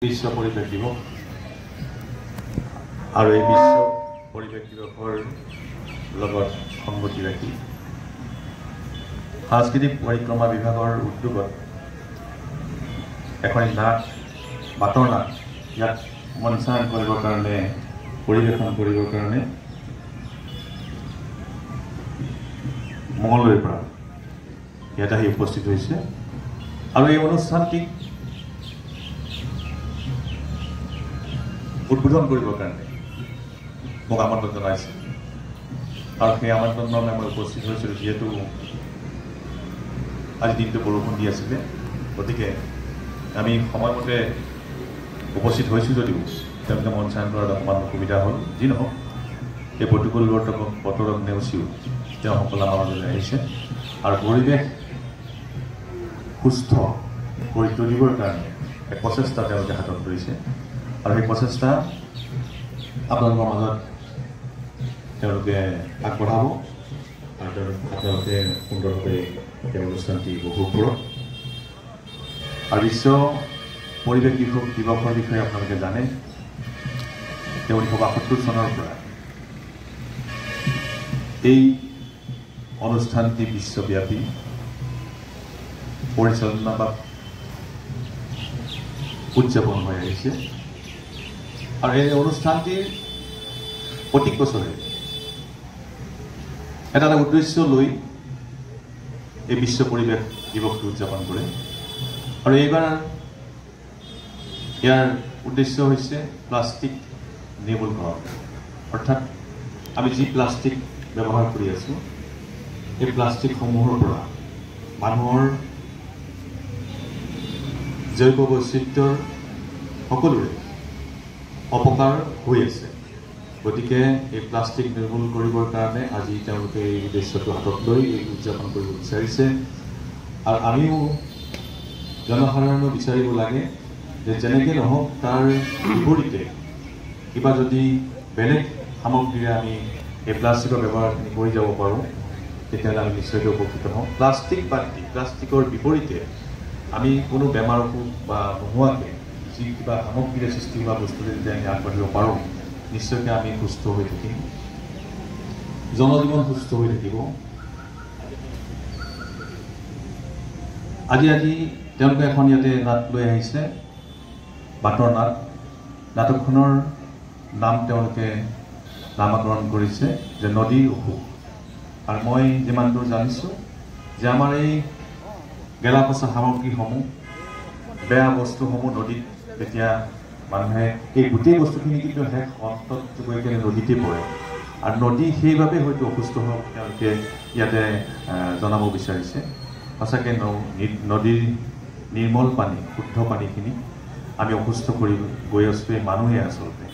বিশ্ব পৰিৱেশ দিৱস আৰু এই বিশ্ব পৰিৱেশ দিৱসৰ লগত সংগতি ৰাখি সাংস্কৃতিক পৰিক্ৰমা বিভাগৰ উদ্যোগত এখন নাট বাটৰ নাট ইয়াত মঞ্চায়ন কৰিবৰ কাৰণে পৰিৱেশন কৰিবৰ কাৰণে মঙলদৈৰ পৰা ইয়াত আহি উপস্থিত হৈছে আৰু এই অনুষ্ঠানটি উদ্বোধন কৰিবৰ কাৰণে মোক আমন্ত্ৰণ জনাইছে আৰু সেই আমন্ত্ৰণে মই উপস্থিত হৈছিলোঁ যিহেতু আজি দিনটো বৰষুণ দি আছিলে গতিকে আমি সময়মতে উপস্থিত হৈছোঁ যদিও তেওঁলোকে মঞ্চায়ন কৰাত অকণমান অসুবিধা হ'ল যি নহওক এই প্ৰতিকূল বতৰক নেওচিও তেওঁসকল আমাৰ মাজলৈ আহিছে আৰু পৰিৱেশ সুস্থ কৰি তুলিবৰ কাৰণে এক প্ৰচেষ্টা তেওঁলোকে হাতত লৈছে আৰু সেই প্ৰচেষ্টা আপোনালোকৰ মাজত তেওঁলোকে আগবঢ়াব আৰু তেওঁলোকে সুন্দৰভাৱে এই অনুষ্ঠানটি উপভোগ কৰক আৰু বিশ্ব পৰিৱেশ দিৱসৰ বিষয়ে আপোনালোকে জানে 1972 চনৰ পৰা এই অনুষ্ঠানটি বিশ্বব্যাপী পৰিচালনা বা উদযাপন হৈ আহিছে আৰু এই অনুষ্ঠানটিৰ প্ৰত্যেক বছৰে এটা উদ্দেশ্য লৈ এই বিশ্ব পৰিৱেশ দিৱসটো উদযাপন কৰে আৰু এইবাৰ ইয়াৰ উদ্দেশ্য হৈছে প্লাষ্টিক নিৰ্মূলকৰণ অৰ্থাৎ আমি যি প্লাষ্টিক ব্যৱহাৰ কৰি আছোঁ এই প্লাষ্টিকসমূহৰ পৰা মানুহৰ জৈৱ বৈচিত্ৰ্যৰ সকলোৰে অপকাৰ হৈ আছে গতিকে এই প্লাষ্টিক নিৰ্মূল কৰিবৰ কাৰণে আজি তেওঁলোকে এই উদ্দেশ্যটো হাতত লৈ এই উদযাপন কৰিব বিচাৰিছে আৰু আমিও জনসাধাৰণক বিচাৰিব লাগে যে যেনেকৈ নহওক তাৰ বিপৰীতে কিবা যদি বেলেগ সামগ্ৰীৰে আমি এই প্লাষ্টিকৰ ব্যৱহাৰখিনি কৰি যাব পাৰোঁ তেতিয়াহ'লে আমি নিশ্চয়কৈ উপকৃত হওঁ প্লাষ্টিক বাদ দি প্লাষ্টিকৰ বিপৰীতে আমি কোনো বেমাৰ অসুখ বা নোহোৱাকৈ যি কিবা সামগ্ৰীৰে সৃষ্টি হোৱা বস্তুৰে যদি আমি আগবাঢ়িব পাৰোঁ নিশ্চয়কৈ আমি সুস্থ হৈ থাকিম জনজীৱন সুস্থ হৈ থাকিব আজি তেওঁলোকে এখন ইয়াতে নাট লৈ আহিছে বাটৰ নাট নাটকখনৰ নাম তেওঁলোকে নামাকৰণ কৰিছে যে নদীৰ অসুখ আৰু মই যিমান দূৰ জানিছোঁ যে আমাৰ এই গেলা পচা সামগ্ৰীসমূহ বেয়া বস্তুসমূহ নদীত যেতিয়া মানুহে এই গোটেই বস্তুখিনি কিন্তু শেষ অন্তত গৈ কিনে নদীতে পৰে আৰু নদী সেইবাবে হয়তো অসুস্থ হোৱা তেওঁলোকে ইয়াতে জনাব বিচাৰিছে সঁচাকৈ নদীৰ নিৰ্মল পানী শুদ্ধ পানীখিনি আমি অসুস্থ কৰি গৈ আছোঁ এই মানুহে আচলতে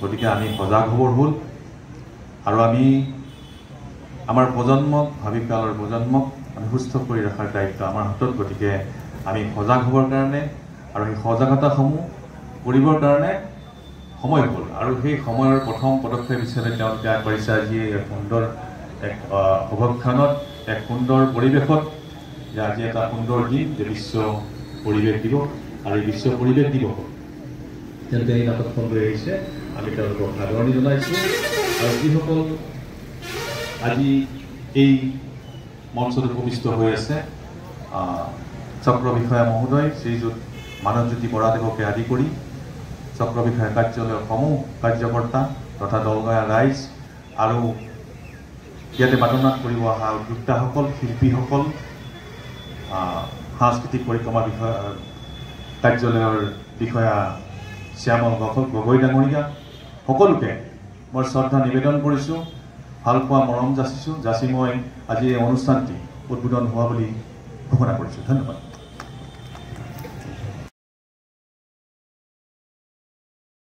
গতিকে আমি সজাগ হ'বৰ হ'ল আৰু আমি আমাৰ প্ৰজন্মক ভাৱিকালৰ প্ৰজন্মক আমি সুস্থ কৰি ৰখাৰ দায়িত্ব আমাৰ হাতত গতিকে আমি সজাগ হ'বৰ কাৰণে আৰু সেই সজাগতাসমূহ কৰিবৰ কাৰণে সময় হ'ল আৰু সেই সময়ৰ প্ৰথম পদক্ষেপ হিচাপে তেওঁলোকে আগবাঢ়িছে আজি এক সুন্দৰ এক অভক্ষণত এক সুন্দৰ পৰিৱেশত যে আজি এটা সুন্দৰ দিন যে বিশ্ব পৰিৱেশ দিৱস আৰু এই বিশ্ব পৰিৱেশ দিৱসত তেওঁলোকে এই নাটকখন লৈ আহিছে আমি তেওঁলোকক আদৰণি জনাইছোঁ আৰু যিসকল আজি এই মঞ্চত উপবিষ্ট হৈ আছে চক্ৰ বিষয়া মহোদয় শ্ৰীযুত মানৱজ্যোতি বৰাদেৱকে আদি কৰি চক্ৰ বিষয়া কাৰ্যালয়ৰ সমূহ কাৰ্যকৰ্তা তথা দলগয়া ৰাইজ আৰু ইয়াতে বাটনাট কৰিব অহা উদ্যোক্তাসকল শিল্পীসকল সাংস্কৃতিক পৰিক্ৰমা বিষয়া কাৰ্যালয়ৰ বিষয়া শ্যামল গগৈ ডাঙৰীয়া সকলোকে মই শ্ৰদ্ধা নিবেদন কৰিছোঁ ভালপোৱা মৰম যাচি মই আজি এই অনুষ্ঠানটি উদ্বোধন হোৱা বুলি ঘোষণা কৰিছোঁ ধন্যবাদ